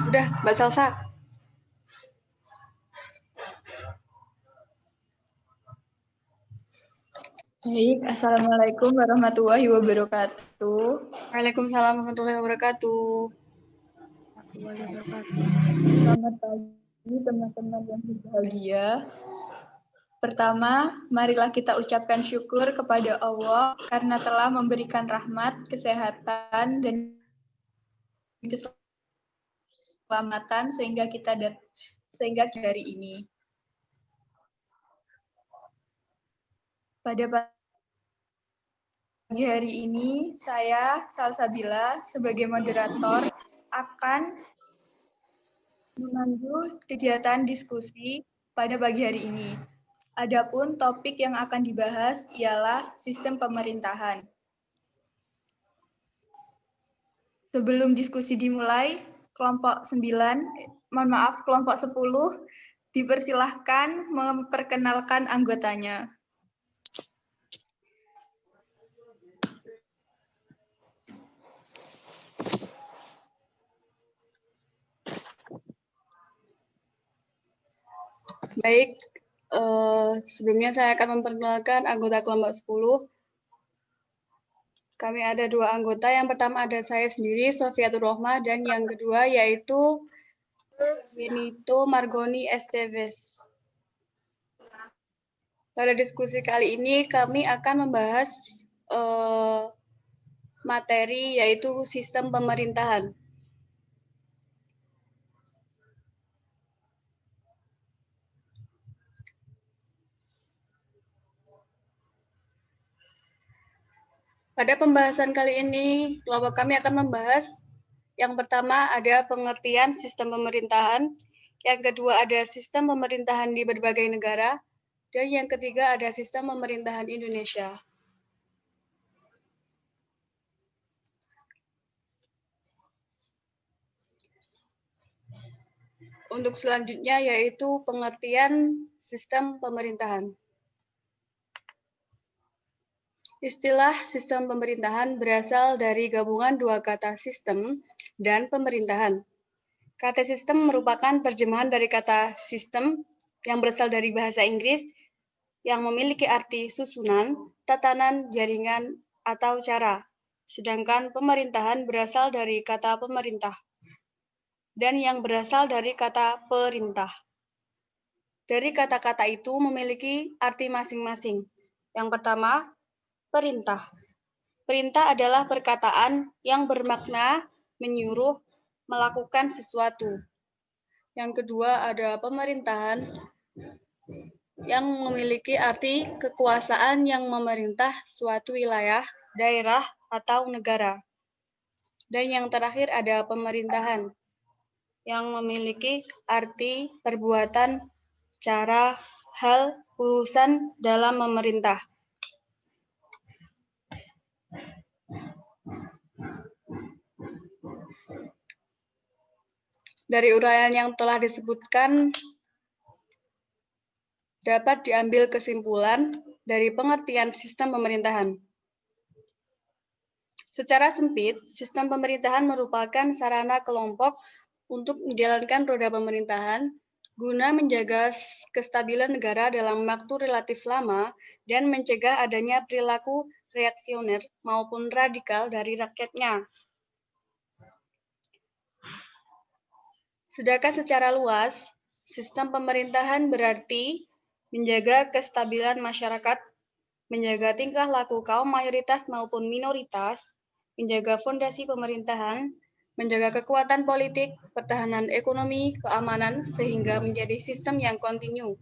Udah, Mbak Salsa. Baik, Assalamualaikum warahmatullahi wabarakatuh. Waalaikumsalam warahmatullahi wabarakatuh. Selamat pagi teman-teman yang berbahagia. Pertama, marilah kita ucapkan syukur kepada Allah karena telah memberikan rahmat, kesehatan, dan keselamatan sehingga hari ini. Pada pagi hari ini, saya, Salsabila, sebagai moderator, akan memandu kegiatan diskusi pada pagi hari ini. Adapun topik yang akan dibahas ialah sistem pemerintahan. Sebelum diskusi dimulai, kelompok 10 dipersilahkan memperkenalkan anggotanya. Baik, sebelumnya saya akan memperkenalkan anggota kelompok 10. Kami ada 2 anggota. Yang pertama ada saya sendiri, Sofiatur Rohmah, dan yang kedua yaitu Benito Margoni Esteves. Pada diskusi kali ini kami akan membahas materi yaitu sistem pemerintahan. Pada pembahasan kali ini, kelompok kami akan membahas yang pertama ada pengertian sistem pemerintahan, yang kedua ada sistem pemerintahan di berbagai negara, dan yang ketiga ada sistem pemerintahan Indonesia. Untuk selanjutnya yaitu pengertian sistem pemerintahan. Istilah sistem pemerintahan berasal dari gabungan 2 kata sistem dan pemerintahan. Kata sistem merupakan terjemahan dari kata sistem yang berasal dari bahasa Inggris yang memiliki arti susunan, tatanan, jaringan, atau cara. Sedangkan pemerintahan berasal dari kata pemerintah dan yang berasal dari kata perintah. Dari kata-kata itu memiliki arti masing-masing. Yang pertama, perintah. Perintah adalah perkataan yang bermakna menyuruh melakukan sesuatu. Yang kedua ada pemerintahan yang memiliki arti kekuasaan yang memerintah suatu wilayah, daerah, atau negara. Dan yang terakhir ada pemerintahan yang memiliki arti perbuatan, cara, hal, urusan dalam memerintah. Dari uraian yang telah disebutkan, dapat diambil kesimpulan dari pengertian sistem pemerintahan. Secara sempit, sistem pemerintahan merupakan sarana kelompok untuk menjalankan roda pemerintahan guna menjaga kestabilan negara dalam waktu relatif lama dan mencegah adanya perilaku reaksioner maupun radikal dari rakyatnya. Sedangkan secara luas, sistem pemerintahan berarti menjaga kestabilan masyarakat, menjaga tingkah laku kaum mayoritas maupun minoritas, menjaga fondasi pemerintahan, menjaga kekuatan politik, pertahanan ekonomi, keamanan, sehingga menjadi sistem yang kontinu.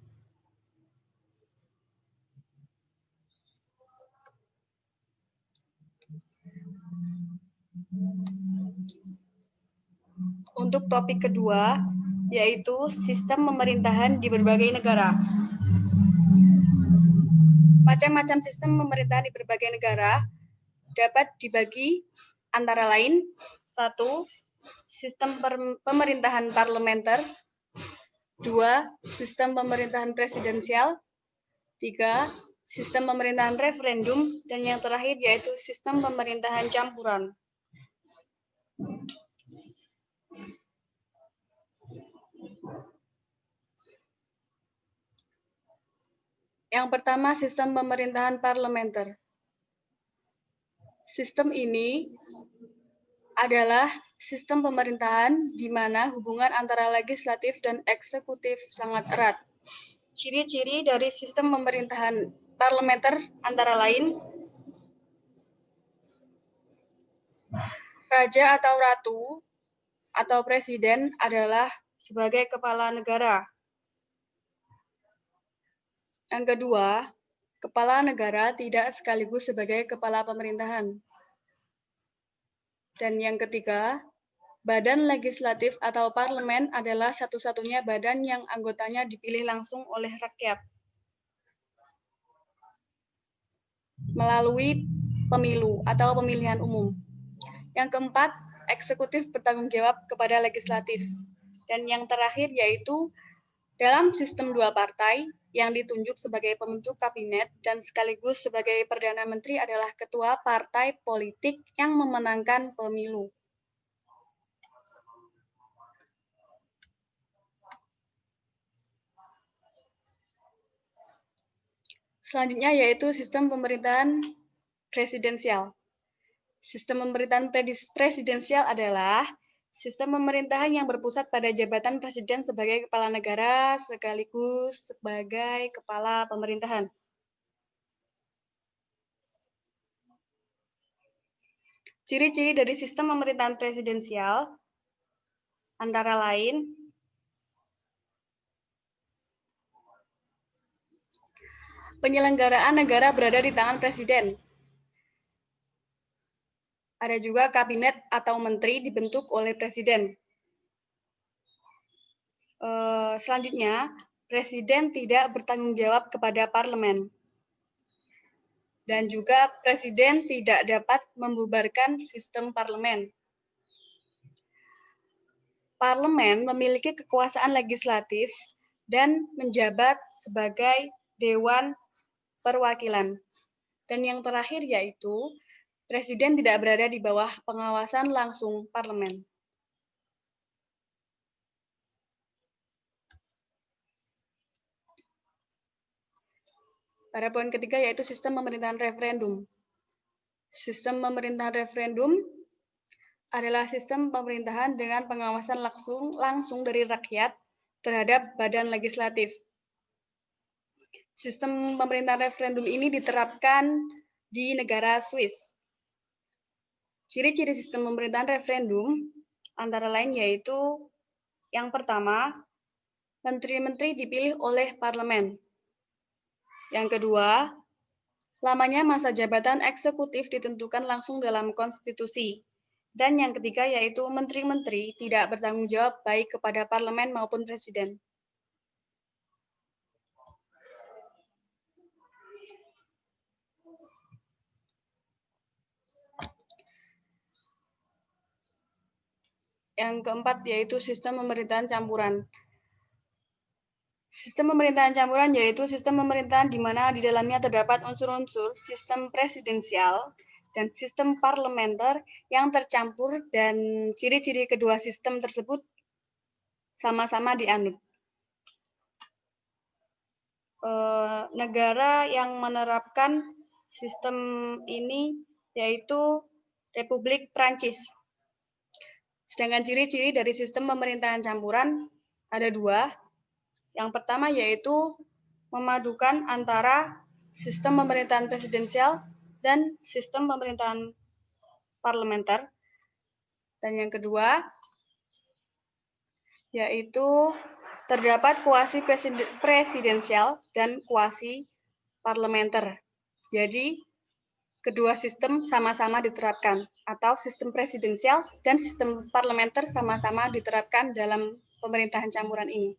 Untuk topik kedua, yaitu sistem pemerintahan di berbagai negara. Macam-macam sistem pemerintahan di berbagai negara dapat dibagi antara lain 1. Sistem pemerintahan parlementer, 2. Sistem pemerintahan presidensial, 3. sistem pemerintahan referendum, dan yang terakhir yaitu sistem pemerintahan campuran. Yang pertama, sistem pemerintahan parlementer. Sistem ini adalah sistem pemerintahan di mana hubungan antara legislatif dan eksekutif sangat erat. Ciri-ciri dari sistem pemerintahan parlementer antara lain, raja atau ratu atau presiden adalah sebagai kepala negara. Yang kedua, kepala negara tidak sekaligus sebagai kepala pemerintahan. Dan yang ketiga, badan legislatif atau parlemen adalah satu-satunya badan yang anggotanya dipilih langsung oleh rakyat melalui pemilu atau pemilihan umum. Yang keempat, eksekutif bertanggung jawab kepada legislatif. Dan yang terakhir yaitu dalam sistem dua partai yang ditunjuk sebagai pembentuk kabinet dan sekaligus sebagai Perdana Menteri adalah ketua partai politik yang memenangkan pemilu. Selanjutnya yaitu sistem pemerintahan presidensial. Sistem pemerintahan presidensial adalah sistem pemerintahan yang berpusat pada jabatan presiden sebagai kepala negara sekaligus sebagai kepala pemerintahan. Ciri-ciri dari sistem pemerintahan presidensial antara lain penyelenggaraan negara berada di tangan presiden. Ada juga kabinet atau menteri dibentuk oleh presiden. Selanjutnya, presiden tidak bertanggung jawab kepada parlemen. Dan juga presiden tidak dapat membubarkan sistem parlemen. Parlemen memiliki kekuasaan legislatif dan menjabat sebagai Dewan Perwakilan. Dan yang terakhir yaitu presiden tidak berada di bawah pengawasan langsung parlemen. Pada poin ketiga yaitu sistem pemerintahan referendum. Sistem pemerintahan referendum adalah sistem pemerintahan dengan pengawasan langsung dari rakyat terhadap badan legislatif. Sistem pemerintahan referendum ini diterapkan di negara Swiss. Ciri-ciri sistem pemerintahan referendum antara lain yaitu yang pertama, menteri-menteri dipilih oleh parlemen. Yang kedua, lamanya masa jabatan eksekutif ditentukan langsung dalam konstitusi. Dan yang ketiga yaitu menteri-menteri tidak bertanggung jawab baik kepada parlemen maupun presiden. Yang keempat yaitu sistem pemerintahan campuran. Sistem pemerintahan campuran yaitu sistem pemerintahan di mana di dalamnya terdapat unsur-unsur sistem presidensial dan sistem parlementer yang tercampur dan ciri-ciri kedua sistem tersebut sama-sama dianut. Negara yang menerapkan sistem ini yaitu Republik Prancis. Sedangkan ciri-ciri dari sistem pemerintahan campuran ada dua. Yang pertama yaitu memadukan antara sistem pemerintahan presidensial dan sistem pemerintahan parlementer. Dan yang kedua yaitu terdapat kuasi presidensial dan kuasi parlementer. Jadi kedua sistem sama-sama diterapkan atau sistem presidensial dan sistem parlementer sama-sama diterapkan dalam pemerintahan campuran ini.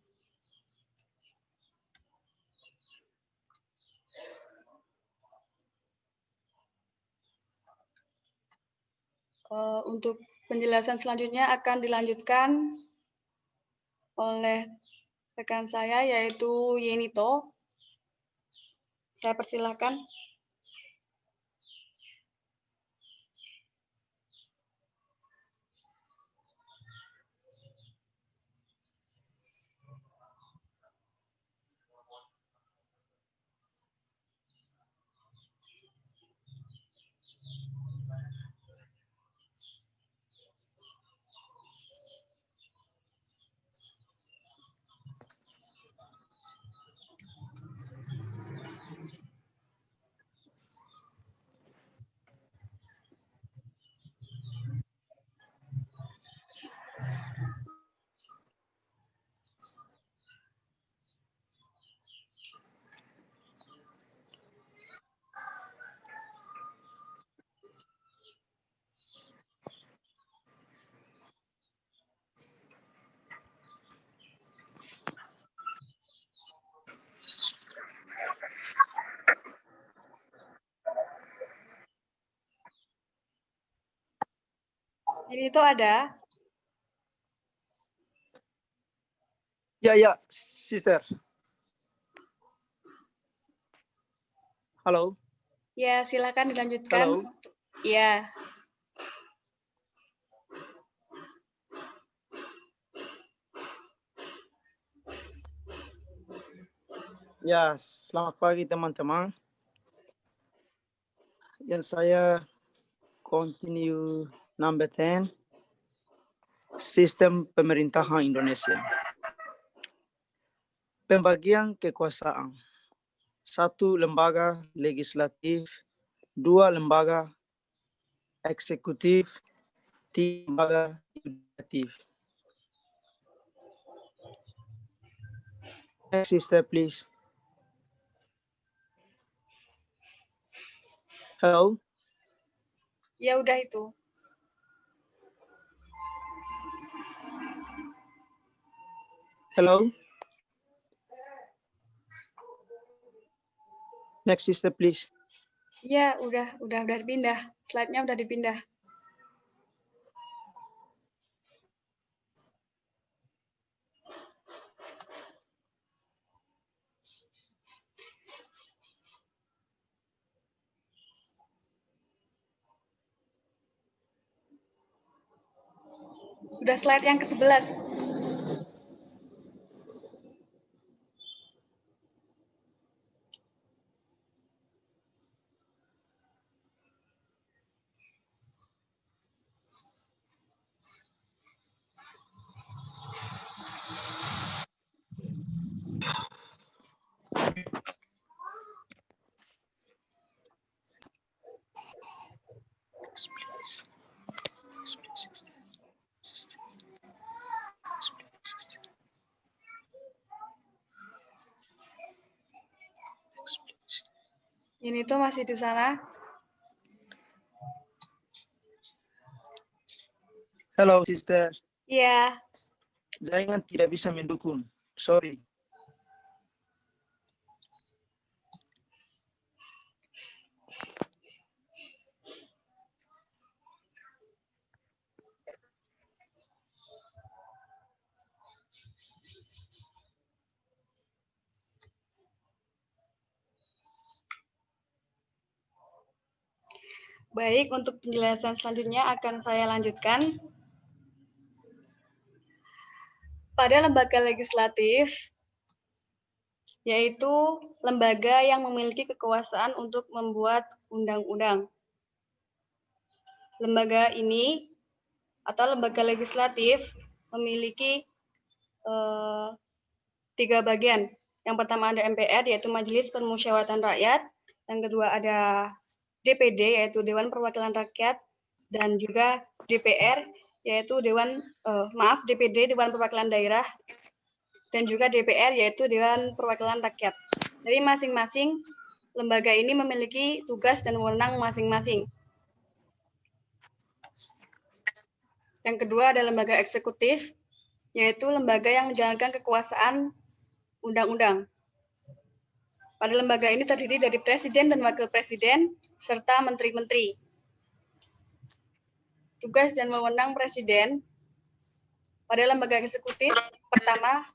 Untuk penjelasan selanjutnya akan dilanjutkan oleh rekan saya yaitu Yenito. Saya persilakan. Ini tuh ada. Ya, sister. Halo. Ya, silakan dilanjutkan. Halo. Ya. Ya, selamat pagi teman-teman. Yang saya continue number 10, sistem pemerintahan Indonesia. Pembagian kekuasaan. 1 lembaga legislatif, 2 lembaga eksekutif, 3 lembaga yudikatif. Next, sister, please. Hello. Ya udah itu. Hello. Next, sister, please. Ya, udah dipindah. Slide-nya udah dipindah. Sudah slide yang ke-11. Ini tuh masih di sana. Hello, sister. Iya. Jaringan tidak bisa mendukung. Sorry. Baik, untuk penjelasan selanjutnya akan saya lanjutkan. Pada lembaga legislatif, yaitu lembaga yang memiliki kekuasaan untuk membuat undang-undang. Lembaga ini atau lembaga legislatif memiliki 3 bagian. Yang pertama ada MPR, yaitu Majelis Permusyawaratan Rakyat. Yang kedua ada DPD, yaitu Dewan Perwakilan Rakyat, dan juga DPR, yaitu DPD, Dewan Perwakilan Daerah, dan juga DPR, yaitu Dewan Perwakilan Rakyat. Jadi masing-masing lembaga ini memiliki tugas dan wewenang masing-masing. Yang kedua ada lembaga eksekutif, yaitu lembaga yang menjalankan kekuasaan undang-undang. Pada lembaga ini terdiri dari presiden dan wakil presiden, serta menteri-menteri. Tugas dan wewenang presiden pada lembaga eksekutif, pertama,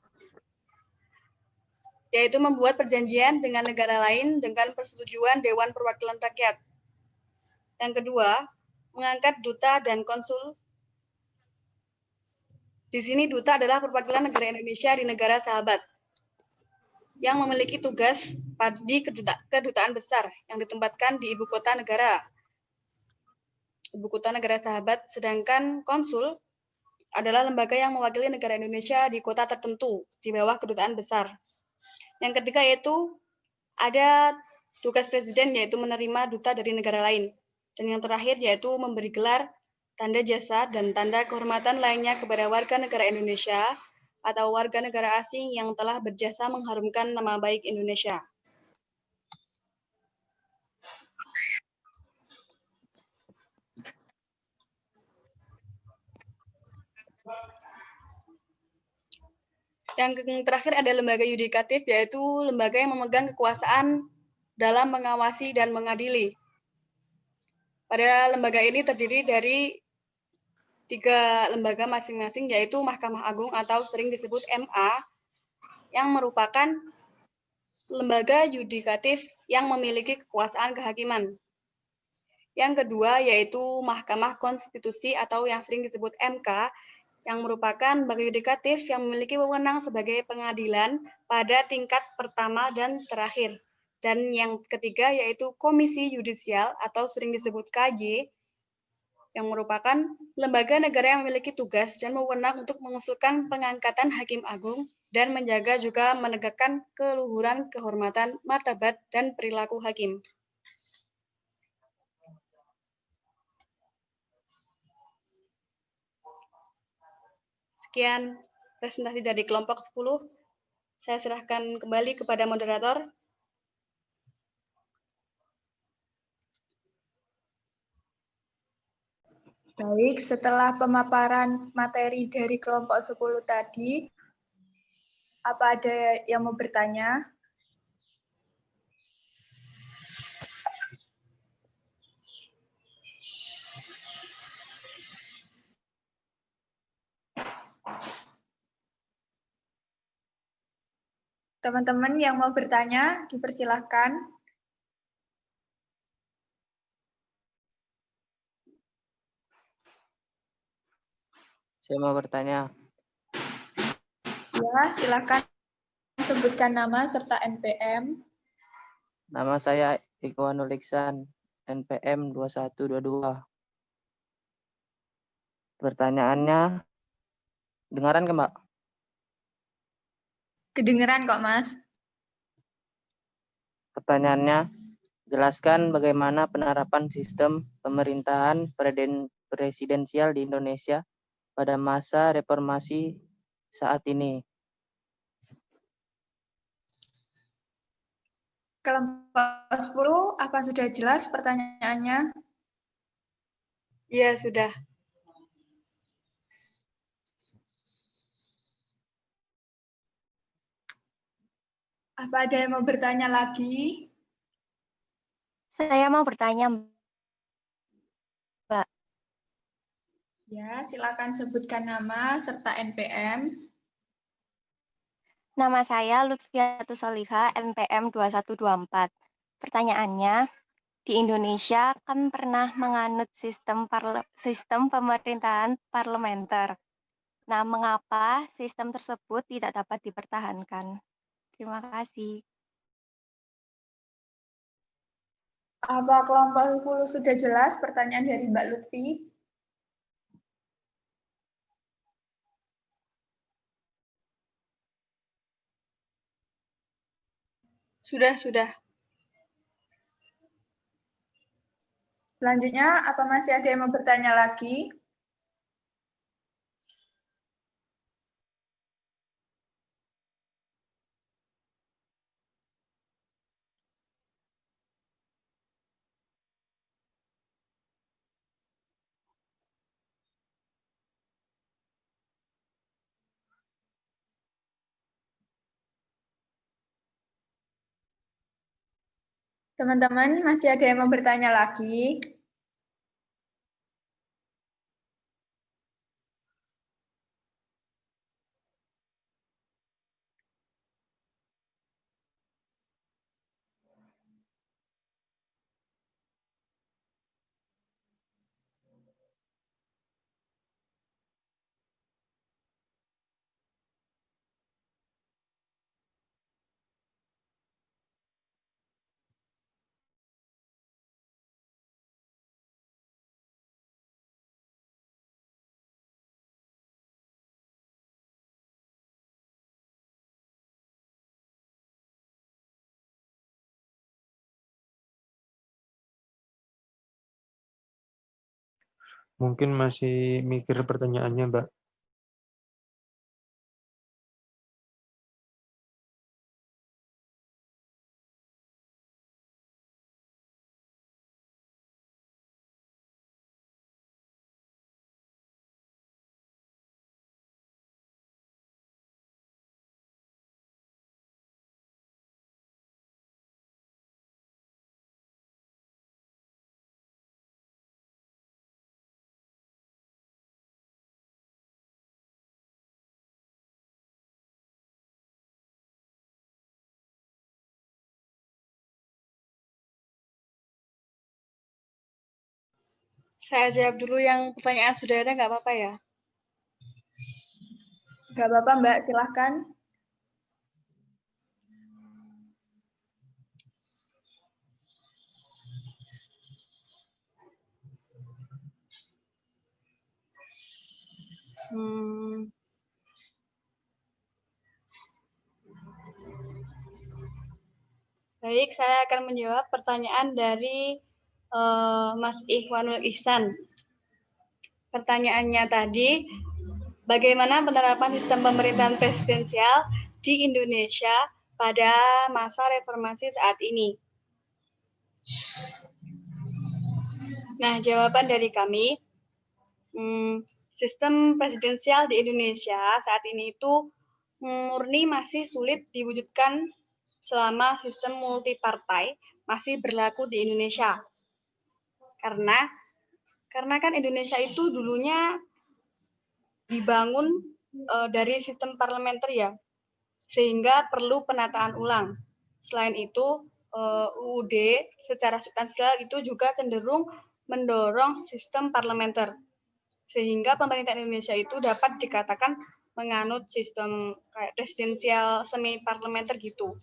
yaitu membuat perjanjian dengan negara lain dengan persetujuan Dewan Perwakilan Rakyat. Yang kedua, mengangkat duta dan konsul. Di sini duta adalah perwakilan negara Indonesia di negara sahabat yang memiliki tugas di kedutaan besar yang ditempatkan di ibu kota negara sahabat, sedangkan konsul adalah lembaga yang mewakili negara Indonesia di kota tertentu di bawah kedutaan besar. Yang ketiga yaitu ada tugas presiden, yaitu menerima duta dari negara lain. Dan yang terakhir yaitu memberi gelar, tanda jasa, dan tanda kehormatan lainnya kepada warga negara Indonesia atau warga negara asing yang telah berjasa mengharumkan nama baik Indonesia. Yang terakhir ada lembaga yudikatif, yaitu lembaga yang memegang kekuasaan dalam mengawasi dan mengadili. Pada lembaga ini terdiri dari 3 lembaga masing-masing, yaitu Mahkamah Agung atau sering disebut MA, yang merupakan lembaga yudikatif yang memiliki kekuasaan kehakiman. Yang kedua yaitu Mahkamah Konstitusi atau yang sering disebut MK, yang merupakan lembaga yudikatif yang memiliki wewenang sebagai pengadilan pada tingkat pertama dan terakhir. Dan yang ketiga yaitu Komisi Yudisial atau sering disebut KY, yang merupakan lembaga negara yang memiliki tugas dan wewenang untuk mengusulkan pengangkatan hakim agung dan menjaga juga menegakkan keluhuran, kehormatan, martabat, dan perilaku hakim. Sekian presentasi dari kelompok 10. Saya serahkan kembali kepada moderator. Baik, setelah pemaparan materi dari kelompok 10 tadi, apa ada yang mau bertanya? Teman-teman yang mau bertanya, dipersilahkan. Saya mau bertanya. Ya, silakan sebutkan nama serta NPM. Nama saya Ikhwanul Iksan, NPM 2122. Pertanyaannya, dengaran ke Mbak? Kedengeran kok, Mas. Pertanyaannya, jelaskan bagaimana penerapan sistem pemerintahan presidensial di Indonesia pada masa reformasi saat ini. Kelompok 10, apa sudah jelas pertanyaannya? Iya, sudah. Apa ada yang mau bertanya lagi? Saya mau bertanya, Mbak. Ya, silakan sebutkan nama serta NPM. Nama saya Lutfiatus Soliha, NPM 2124. Pertanyaannya, di Indonesia kan pernah menganut sistem pemerintahan parlementer. Nah, mengapa sistem tersebut tidak dapat dipertahankan? Terima kasih. Apa kelompok 10 sudah jelas pertanyaan dari Mbak Lutfi? Sudah. Selanjutnya, apa masih ada yang mau bertanya lagi? Teman-teman, masih ada yang mau bertanya lagi? Mungkin masih mikir pertanyaannya, Mbak. Saya jawab dulu yang pertanyaan sudah ada, nggak apa-apa ya? Nggak apa-apa, Mbak. Silahkan. Baik, saya akan menjawab pertanyaan dari Mas Ikhwanul Ihsan. Pertanyaannya tadi, bagaimana penerapan sistem pemerintahan presidensial di Indonesia pada masa reformasi saat ini? Nah, jawaban dari kami, sistem presidensial di Indonesia saat ini itu murni masih sulit diwujudkan selama sistem multipartai masih berlaku di Indonesia. Karena kan Indonesia itu dulunya dibangun dari sistem parlementer ya, sehingga perlu penataan ulang. Selain itu, UUD secara substansial itu juga cenderung mendorong sistem parlementer, sehingga pemerintah Indonesia itu dapat dikatakan menganut sistem kayak presidensial semi parlementer gitu.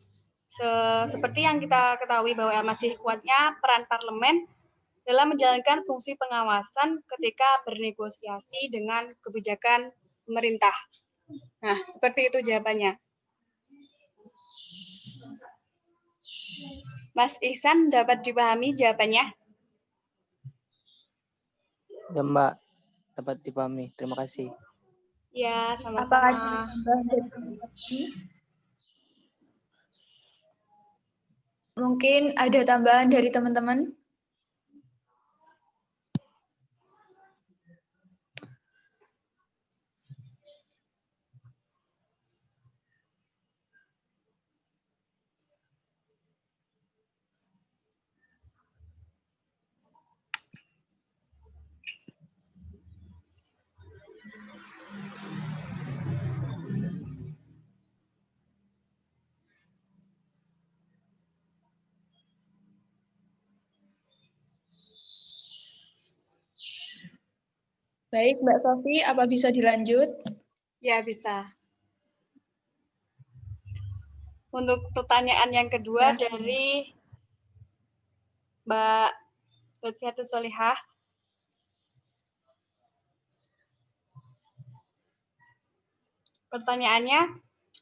Seperti yang kita ketahui bahwa masih kuatnya peran parlemen dalam menjalankan fungsi pengawasan ketika bernegosiasi dengan kebijakan pemerintah. Nah, seperti itu jawabannya. Mas Ihsan, dapat dipahami jawabannya? Ya, Mbak, dapat dipahami. Terima kasih. Ya, Apa ada sama-sama. tambahan dari teman-teman? Mungkin ada tambahan dari teman-teman? Baik, Mbak Sofi, apa bisa dilanjut? Ya, bisa. Untuk pertanyaan yang kedua Ya. dari Mbak Lutfiatus Solihah. Pertanyaannya,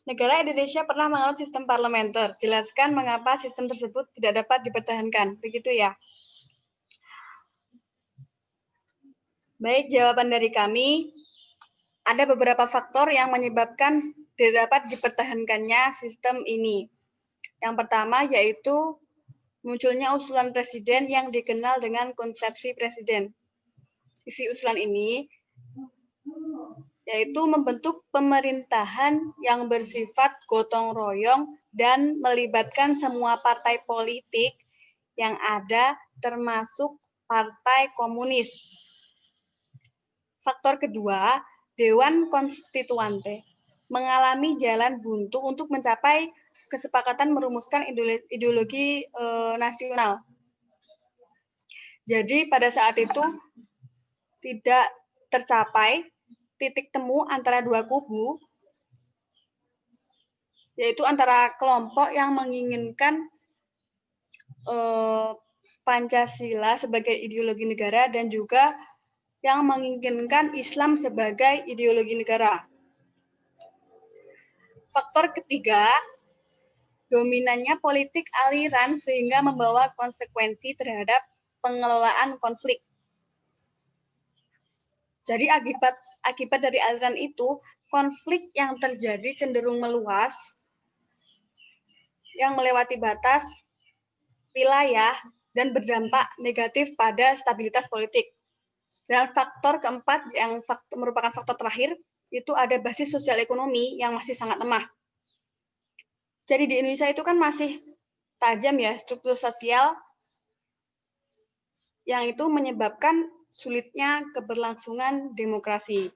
negara Indonesia pernah menganut sistem parlementer. Jelaskan mengapa sistem tersebut tidak dapat dipertahankan. Begitu ya? Baik, jawaban dari kami, ada beberapa faktor yang menyebabkan tidak dapat dipertahankannya sistem ini. Yang pertama yaitu munculnya usulan presiden yang dikenal dengan konsepsi presiden. Isi usulan ini yaitu membentuk pemerintahan yang bersifat gotong royong dan melibatkan semua partai politik yang ada termasuk Partai Komunis. Faktor kedua, Dewan Konstituante mengalami jalan buntu untuk mencapai kesepakatan merumuskan ideologi nasional. Jadi pada saat itu tidak tercapai titik temu antara dua kubu, yaitu antara kelompok yang menginginkan Pancasila sebagai ideologi negara dan juga yang menginginkan Islam sebagai ideologi negara. Faktor ketiga, dominannya politik aliran sehingga membawa konsekuensi terhadap pengelolaan konflik. Jadi akibat dari aliran itu, konflik yang terjadi cenderung meluas, yang melewati batas wilayah dan berdampak negatif pada stabilitas politik. Dan faktor keempat yang merupakan faktor terakhir, itu ada basis sosial ekonomi yang masih sangat lemah. Jadi di Indonesia itu kan masih tajam ya struktur sosial yang itu menyebabkan sulitnya keberlangsungan demokrasi.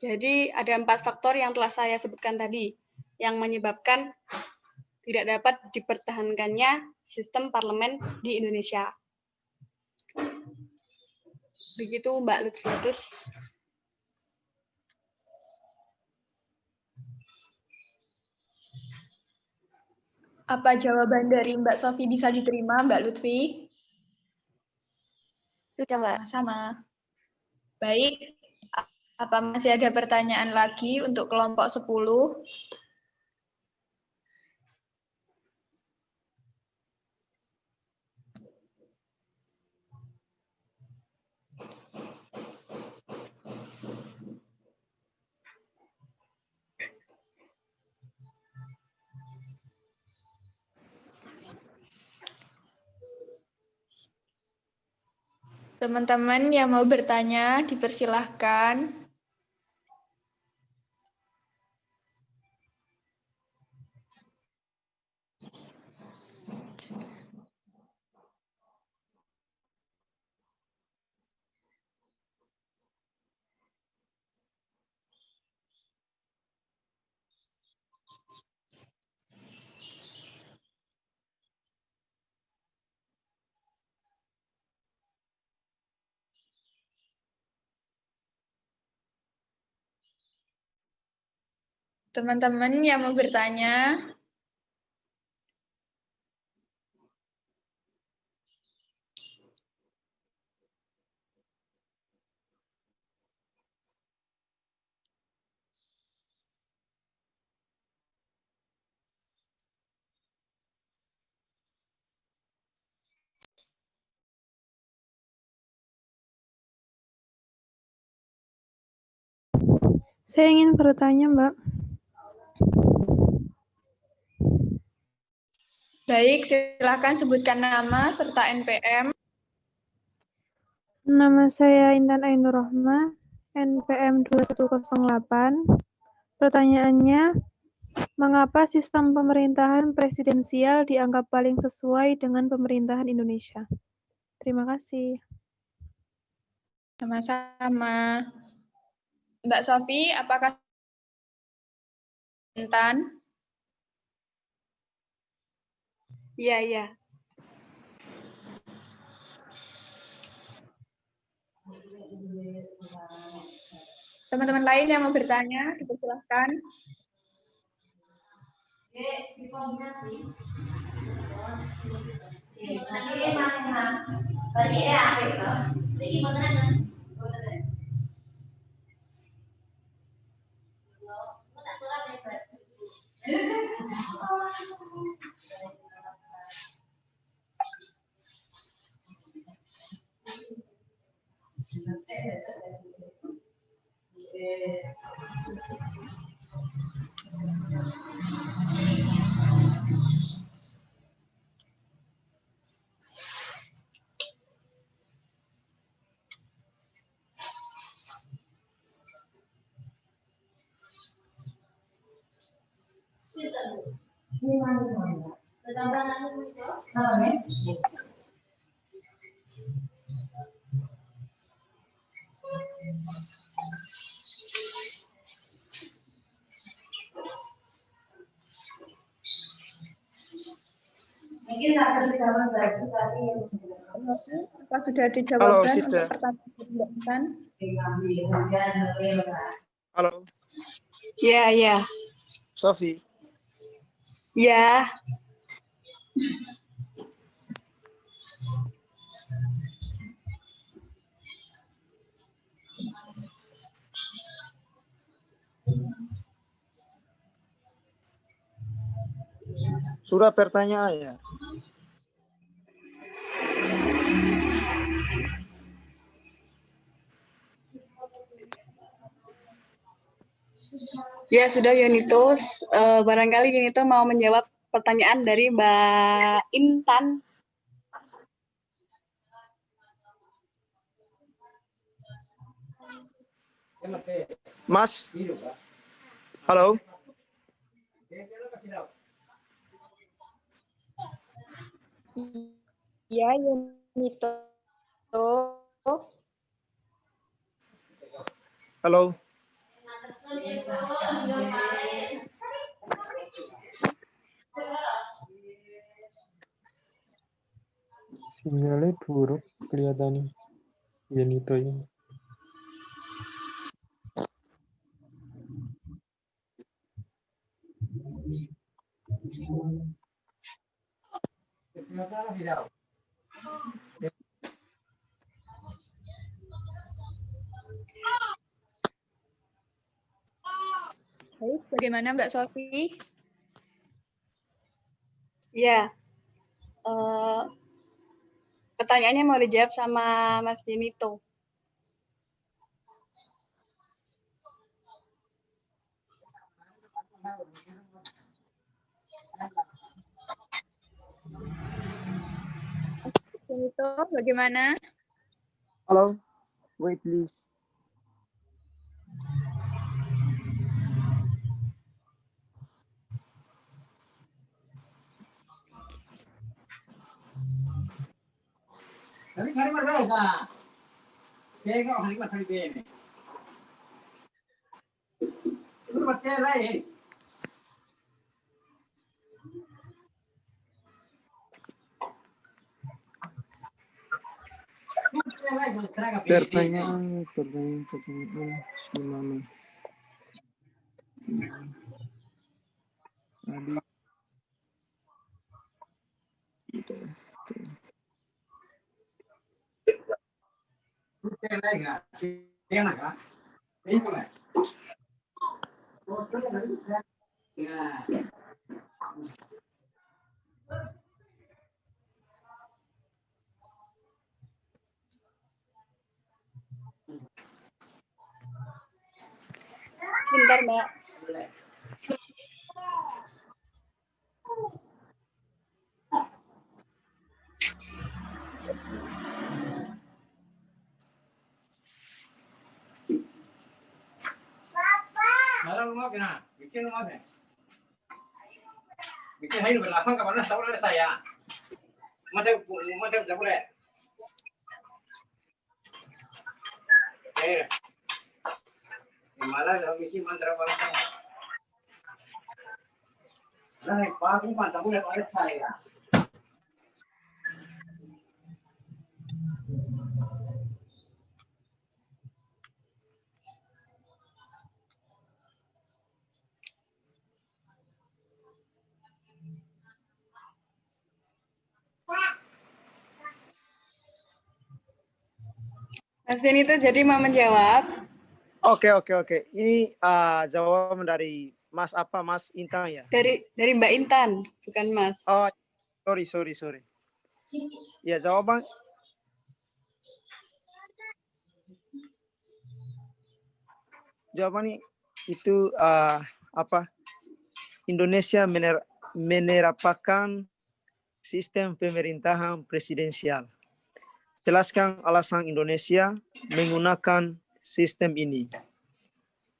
Jadi ada 4 faktor yang telah saya sebutkan tadi yang menyebabkan tidak dapat dipertahankannya sistem parlemen di Indonesia. Begitu Mbak Lutfiatus. Apa jawaban dari Mbak Sofi bisa diterima, Mbak Lutfi? Sudah, Mbak. Sama. Baik. Apa masih ada pertanyaan lagi untuk kelompok 10? Teman-teman yang mau bertanya, dipersilahkan. Teman-teman yang mau bertanya, Saya ingin bertanya, Mbak. baik, silakan sebutkan nama serta NPM. Nama saya Intan Ainur Rohmah, NPM 2108. Pertanyaannya, mengapa sistem pemerintahan presidensial dianggap paling sesuai dengan pemerintahan Indonesia? Terima kasih. Sama-sama. Mbak Sofi, apakah Intan? Iya, iya. Teman-teman lain yang mau bertanya, dipersilahkan. Apa sudah ada jawaban untuk pertanyaan Mbak Intan? Halo, Iya, iya. Sofi. Ya. Sudah pertanyaannya. Ya, sudah Yunito. Barangkali Yunito mau menjawab pertanyaan dari Mbak Intan. Mas, halo. Ya, Yunito. Halo. Sinyalnya buruk kelihatannya. Yenito ini. Baik, bagaimana Mbak Sofi? Ya, pertanyaannya mau dijawab sama Mas Yunito. Yunito, bagaimana? Halo. Wait, please. Pertanyaan gimana? Sebentar, Mbak. Bikin hai berlapang ke mana tahu saya. Macam tak boleh. Malah dah bikin mantra bangsa. Nah, pak pun tak boleh pada saya. Mas Yunito jadi mau menjawab. Oke. Ini jawaban dari Mas apa? Mas Intan ya? Dari Mbak Intan, bukan Mas. Oh, sorry. Ya, jawaban itu apa? Indonesia menerapkan sistem pemerintahan presidensial. Jelaskan alasan Indonesia menggunakan sistem ini.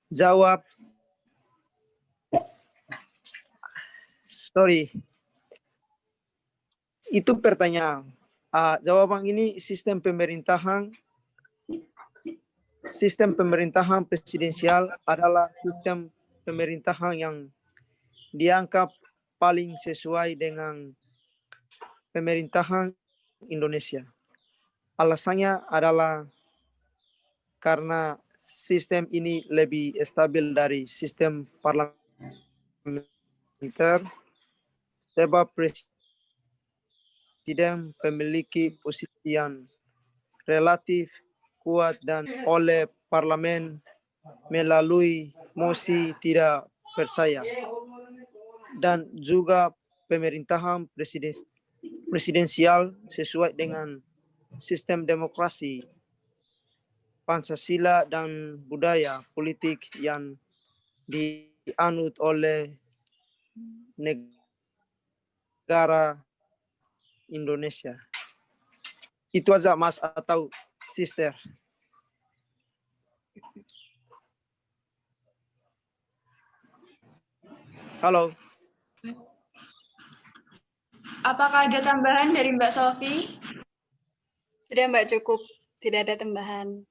Jawab. Sorry. Itu pertanyaan. Jawaban ini sistem pemerintahan presidensial adalah sistem pemerintahan yang dianggap paling sesuai dengan pemerintahan Indonesia. Alasannya adalah karena sistem ini lebih stabil dari sistem parlementer, sebab presiden memiliki posisi yang relatif kuat dan oleh parlemen melalui mosi tidak percaya, dan juga pemerintahan presidensial sesuai dengan sistem demokrasi, Pancasila, dan budaya politik yang dianut oleh negara Indonesia. Itu aja Mas atau Sister. Halo. Apakah ada tambahan dari Mbak Sofi? Sudah Mbak, cukup. Tidak ada tambahan.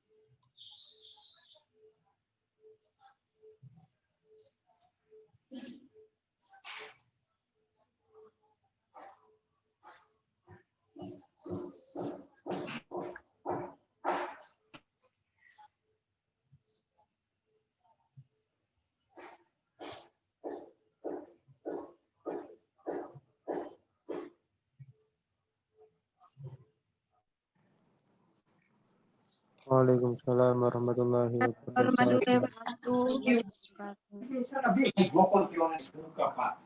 Waalaikumsalam warahmatullahi wabarakatuh. Bisa lebih, 2 konfirmasi buka, Pak.